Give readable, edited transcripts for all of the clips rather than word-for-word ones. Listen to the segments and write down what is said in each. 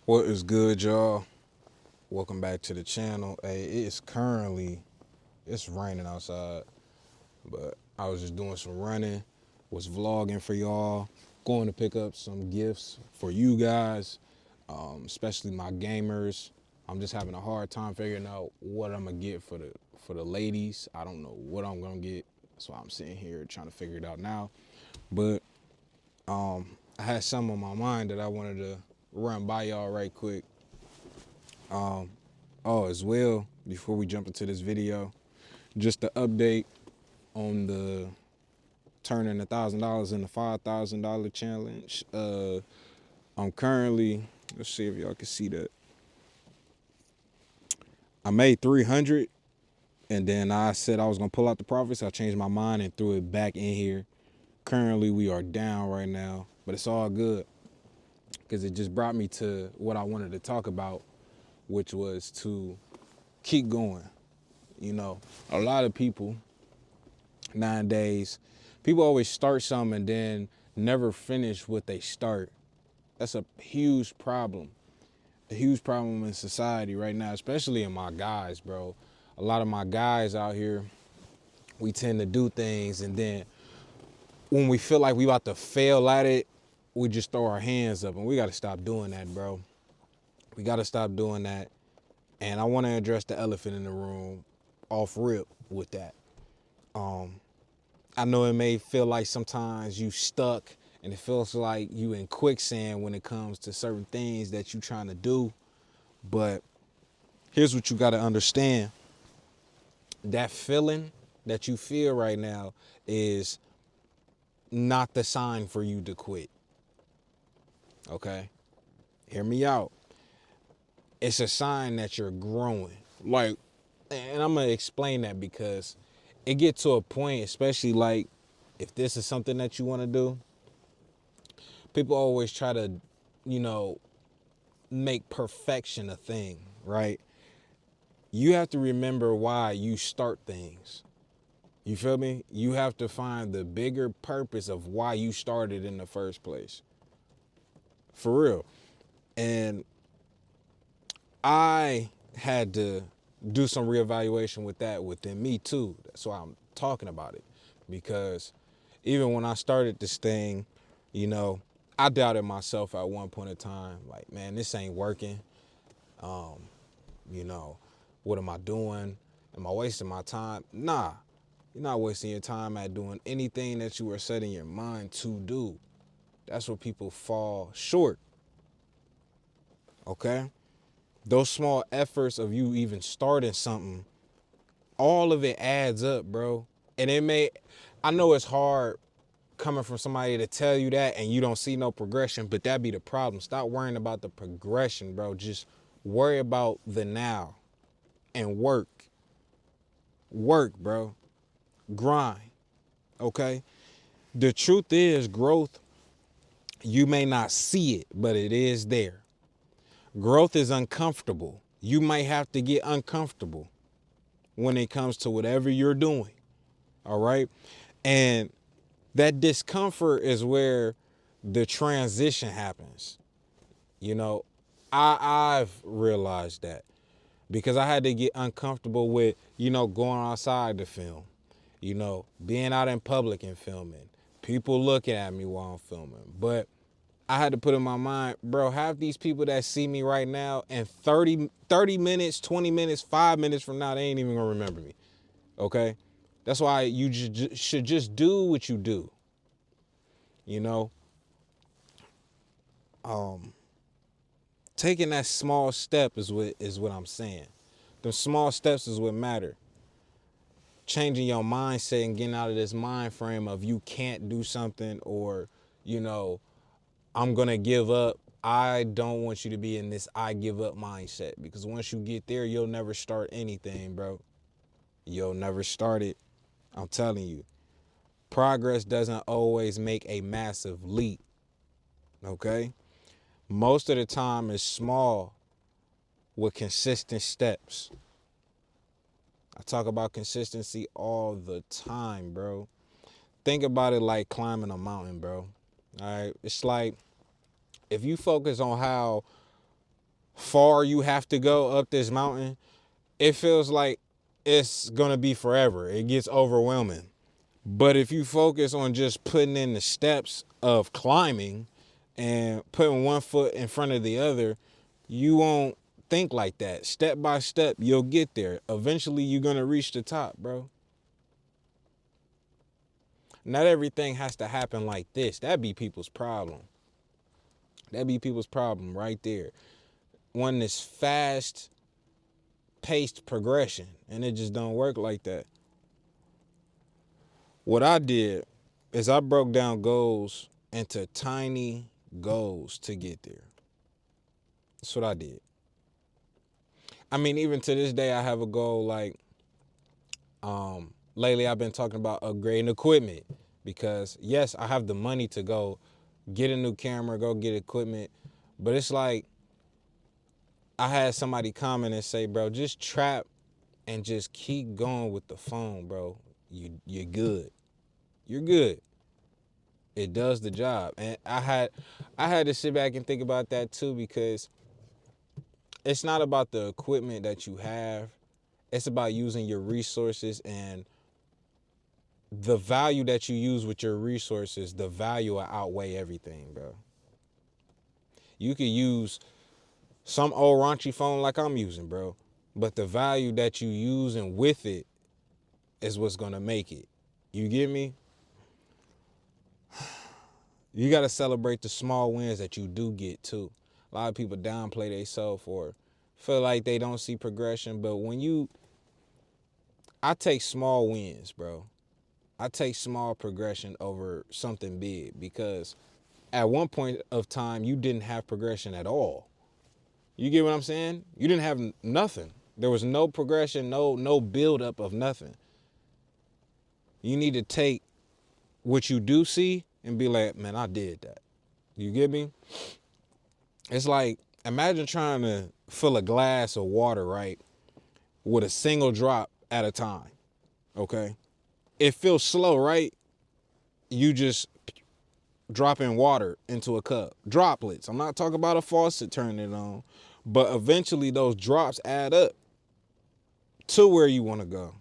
What is good, y'all? Welcome back to the channel. Hey, it's raining outside, but I was just doing some running, was vlogging for y'all, going to pick up some gifts for you guys, especially my gamers. I'm just having a hard time figuring out what I'm gonna get for the ladies. I don't know what I'm gonna get, so I'm sitting here trying to figure it out now. But I had some on my mind that I wanted to run by y'all right quick. Oh, as well, before we jump into this video, just the update on the turning $1,000 into $5,000 challenge. I'm currently, let's see if y'all can see that. I made 300, and then I said I was gonna pull out the profits. I changed my mind and threw it back in here. Currently, we are down right now, but it's all good because it just brought me to what I wanted to talk about, which was to keep going. You know, a lot of people nowadays, people always start something and then never finish what they start. That's a huge problem in society right now, especially in my guys, bro. A lot of my guys out here, we tend to do things, and then when we feel like we about to fail at it, we just throw our hands up, and we got to stop doing that, bro. We got to stop doing that. And I want to address the elephant in the room off rip with that. I know it may feel like sometimes you stuck and it feels like you in quicksand when it comes to certain things that you trying to do. But here's what you got to understand. That feeling that you feel right now is not the sign for you to quit. Okay? Hear me out. It's a sign that you're growing. Like, and I'm going to explain that because it gets to a point, especially like if this is something that you want to do, people always try to, you know, make perfection a thing, right? You have to remember why you start things. You feel me? You have to find the bigger purpose of why you started in the first place. For real. And I had to do some reevaluation with that within me too. That's why I'm talking about it. Because even when I started this thing, you know, I doubted myself at one point in time. Like, man, this ain't working. You know, what am I doing? Am I wasting my time? Nah, you're not wasting your time at doing anything that you were setting your mind to do. That's where people fall short, okay? Those small efforts of you even starting something, all of it adds up, bro. And I know it's hard coming from somebody to tell you that and you don't see no progression, but that be the problem. Stop worrying about the progression, bro. Just worry about the now and work. Work, bro. Grind, okay? The truth is, growth, you may not see it, but it is there. Growth is uncomfortable. You might have to get uncomfortable when it comes to whatever you're doing, all right? And that discomfort is where the transition happens. You know, I've realized that because I had to get uncomfortable with, you know, going outside to film, you know, being out in public and filming, people looking at me while I'm filming. But I had to put in my mind, bro, half these people that see me right now and 30 minutes, 20 minutes, 5 minutes from now, they ain't even gonna remember me. Okay? That's why you should just do what you do. You know, taking that small step is what I'm saying. The small steps is what matter. Changing your mindset and getting out of this mind frame of you can't do something, or, you know, I'm going to give up. I don't want you to be in this I give up mindset, because once you get there, you'll never start anything, bro. You'll never start it. I'm telling you. Progress doesn't always make a massive leap, okay? Most of the time it's small with consistent steps. I talk about consistency all the time, bro. Think about it like climbing a mountain, bro. All right? It's like if you focus on how far you have to go up this mountain, it feels like it's gonna be forever. It gets overwhelming. But if you focus on just putting in the steps of climbing and putting one foot in front of the other, you won't think like that. Step by step, you'll get there. Eventually, you're gonna reach the top, bro. Not everything has to happen like this. That'd be people's problem. That'd be people's problem right there. One this fast paced progression, and it just don't work like that. What I did is I broke down goals into tiny goals to get there. That's what I did. I mean, even to this day, I have a goal like lately I've been talking about upgrading equipment because yes, I have the money to go get a new camera, go get equipment, but it's like I had somebody comment and say, bro, just trap and just keep going with the phone, bro. You're good. You're good. It does the job. And I had to sit back and think about that too because it's not about the equipment that you have. It's about using your resources and the value that you use with your resources, the value will outweigh everything, bro. You could use some old raunchy phone like I'm using, bro. But the value that you use and with it is what's gonna make it. You get me? You gotta celebrate the small wins that you do get too. A lot of people downplay themselves or feel like they don't see progression. But I take small wins, bro. I take small progression over something big because at one point of time you didn't have progression at all. You get what I'm saying? You didn't have nothing. There was no progression, no build up of nothing. You need to take what you do see and be like, man, I did that. You get me? It's like imagine trying to fill a glass of water, right, with a single drop at a time. Okay? It feels slow, right? You just dropping water into a cup. Droplets. I'm not talking about a faucet turning it on. But eventually those drops add up to where you want to go.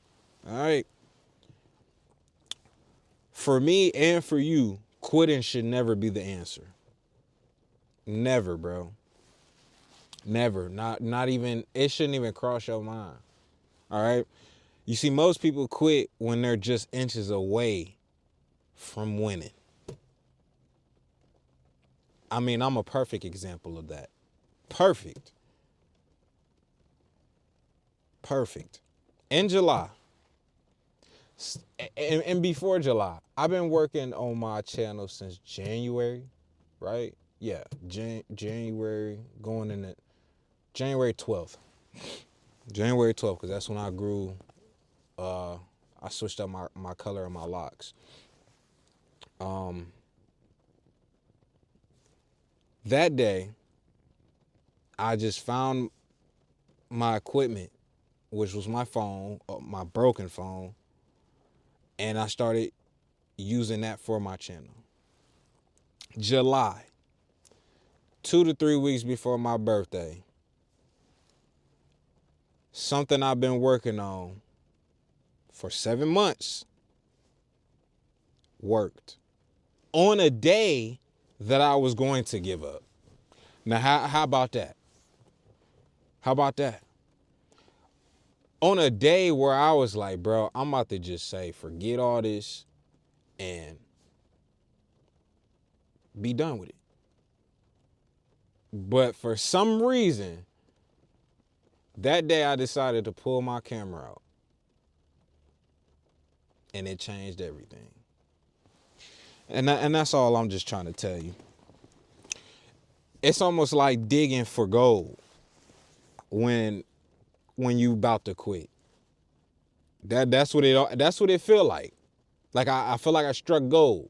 All right. For me and for you, quitting should never be the answer. Never, bro. Never. Not even it shouldn't even cross your mind. All right. You see, most people quit when they're just inches away from winning. I mean, I'm a perfect example of that. Perfect. Perfect. In July, and before July, I've been working on my channel since January, right? Yeah, January, going in it, January 12th. January 12th, because that's when I grew, I switched up my color of my locks. That day, I just found my equipment, which was my phone, my broken phone, and I started using that for my channel. July, 2 to 3 weeks before my birthday, something I've been working on for 7 months worked on a day that I was going to give up. Now, how about that? How about that? On a day where I was like, bro, I'm about to just say, forget all this and be done with it. But for some reason, that day I decided to pull my camera out. And it changed everything. And that's all I'm just trying to tell you. It's almost like digging for gold when you about to quit. That's what it feel like. Like I feel like I struck gold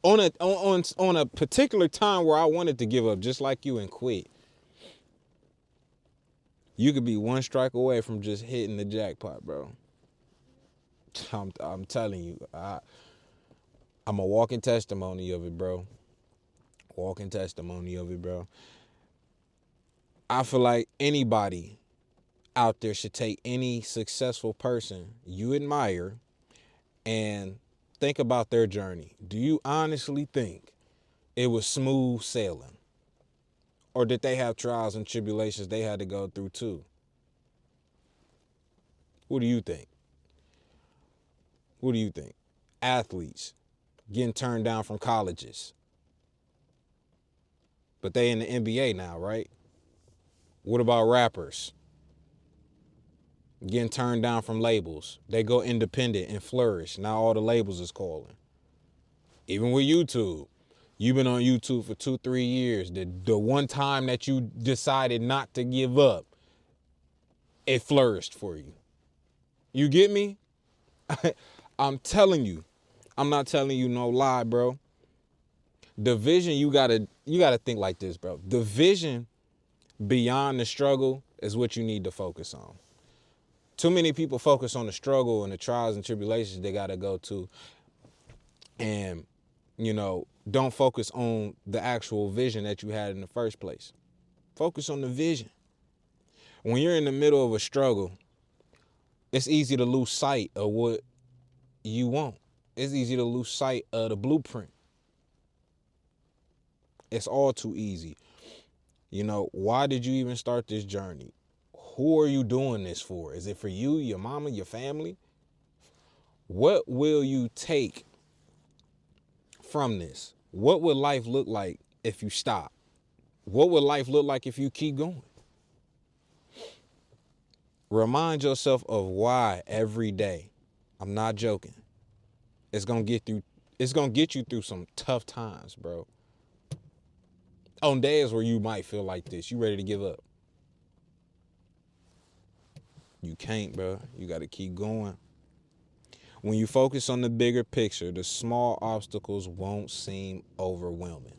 on a particular time where I wanted to give up, just like you, and quit. You could be one strike away from just hitting the jackpot, bro. I'm telling you, I'm a walking testimony of it, bro. Walking testimony of it, bro. I feel like anybody out there should take any successful person you admire and think about their journey. Do you honestly think it was smooth sailing? Or did they have trials and tribulations they had to go through too? What do you think? What do you think? Athletes getting turned down from colleges, but they in the NBA now, right? What about rappers getting turned down from labels? They go independent and flourish. Now all the labels is calling. Even with YouTube, you've been on YouTube for 2-3 years. The one time that you decided not to give up, it flourished for you. You get me? I'm telling you. I'm not telling you no lie, bro. The vision, you gotta think like this, bro. The vision beyond the struggle is what you need to focus on. Too many people focus on the struggle and the trials and tribulations they gotta go to, and don't focus on the actual vision that you had in the first place. Focus on the vision. When you're in the middle of a struggle, it's easy to lose sight of what you want. It's easy to lose sight of the blueprint. It's all too easy. Why did you even start this journey? Who are you doing this for? Is it for you, your mama, your family? What will you take from this? What would life look like if you stop? What would life look like if you keep going? Remind yourself of why every day. I'm not joking. It's gonna get you through some tough times, bro. On days where you might feel like this, you ready to give up. You can't, bro. You gotta keep going. When you focus on the bigger picture, the small obstacles won't seem overwhelming.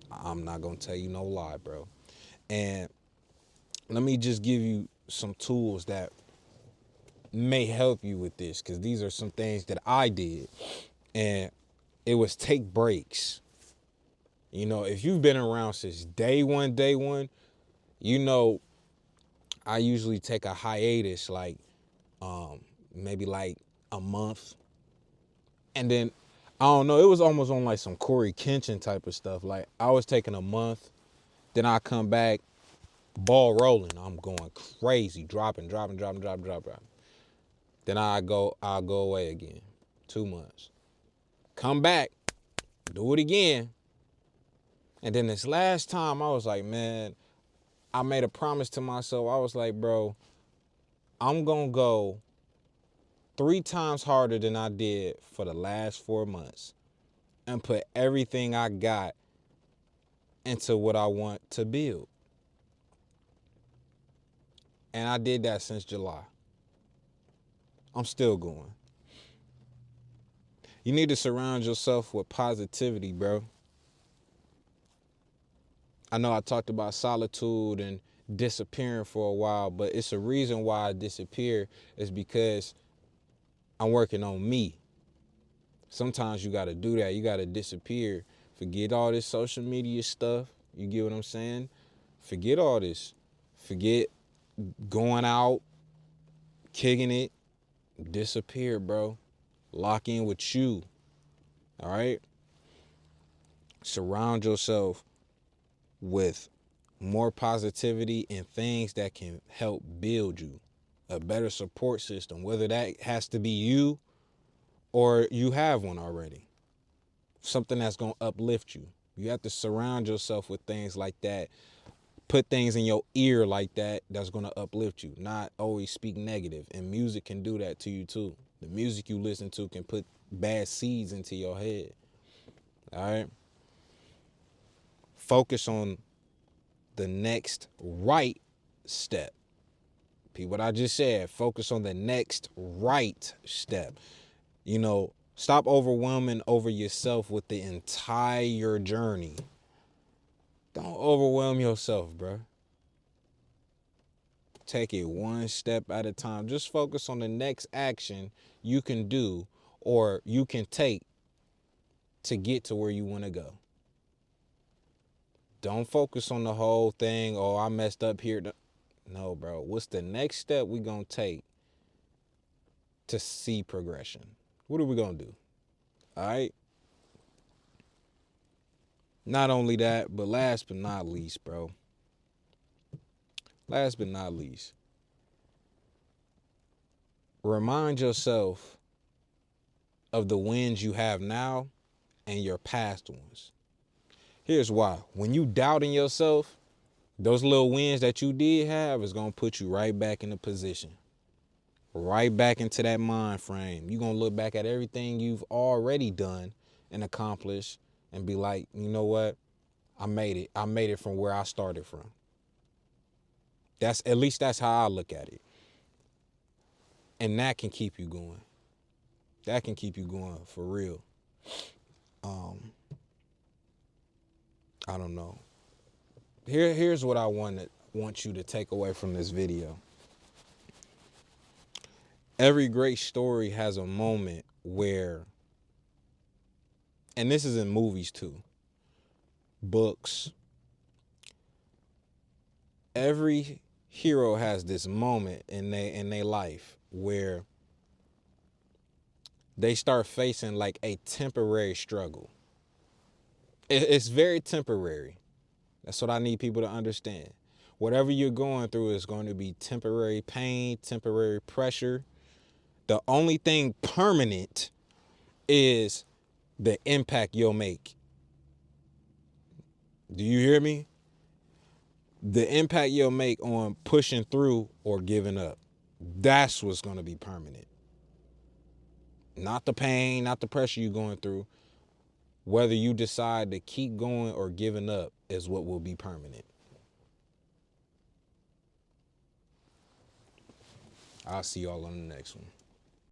I'm not gonna tell you no lie, bro. And let me just give you some tools that may help you with this, because these are some things that I did. And it was take breaks. If you've been around since day one, I usually take a hiatus, like maybe like a month. And then, I don't know, it was almost on like some Corey Kenshin type of stuff. Like, I was taking a month, then I come back, ball rolling. I'm going crazy, dropping. Then I'll go away again. 2 months. Come back, do it again. And then this last time, I was like, man, I made a promise to myself. I was like, bro, I'm going to go 3 times harder than I did for the last 4 months and put everything I got into what I want to build. And I did that since July. I'm still going. You need to surround yourself with positivity, bro. I know I talked about solitude and disappearing for a while, but it's a reason why I disappear is because I'm working on me. Sometimes you got to do that. You got to disappear. Forget all this social media stuff. You get what I'm saying? Forget all this. Forget going out, kicking it. Disappear, bro. Lock in with you. All right? Surround yourself with more positivity and things that can help build you. A better support system, whether that has to be you or you have one already. Something that's going to uplift you. You have to surround yourself with things like that. Put things in your ear like that that's going to uplift you, not always speak negative. And music can do that to you too. The music you listen to can put bad seeds into your head. All right? Focus on the next right step. Repeat what I just said. Focus on the next right step. Stop overwhelming over yourself with the entire journey. Don't overwhelm yourself, bro. Take it one step at a time. Just focus on the next action you can do or you can take to get to where you want to go. Don't focus on the whole thing. Oh, I messed up here. No, bro. What's the next step we gonna take to see progression? What are we gonna do? All right. Not only that, but last but not least, bro. Last but not least, remind yourself of the wins you have now and your past ones. Here's why. When you doubting yourself, those little wins that you did have is going to put you right back in the position. Right back into that mind frame. You're going to look back at everything you've already done and accomplished and be like, you know what? I made it. I made it from where I started from. At least that's how I look at it. And that can keep you going. That can keep you going for real. I don't know. Here's what I want you to take away from this video. Every great story has a moment where, and this is in movies too, books. Every hero has this moment in their life where they start facing like a temporary struggle. It's very temporary. That's what I need people to understand. Whatever you're going through is going to be temporary pain, temporary pressure. The only thing permanent is the impact you'll make. Do you hear me? The impact you'll make on pushing through or giving up. That's what's going to be permanent. Not the pain, not the pressure you're going through. Whether you decide to keep going or giving up is what will be permanent. I'll see y'all on the next one.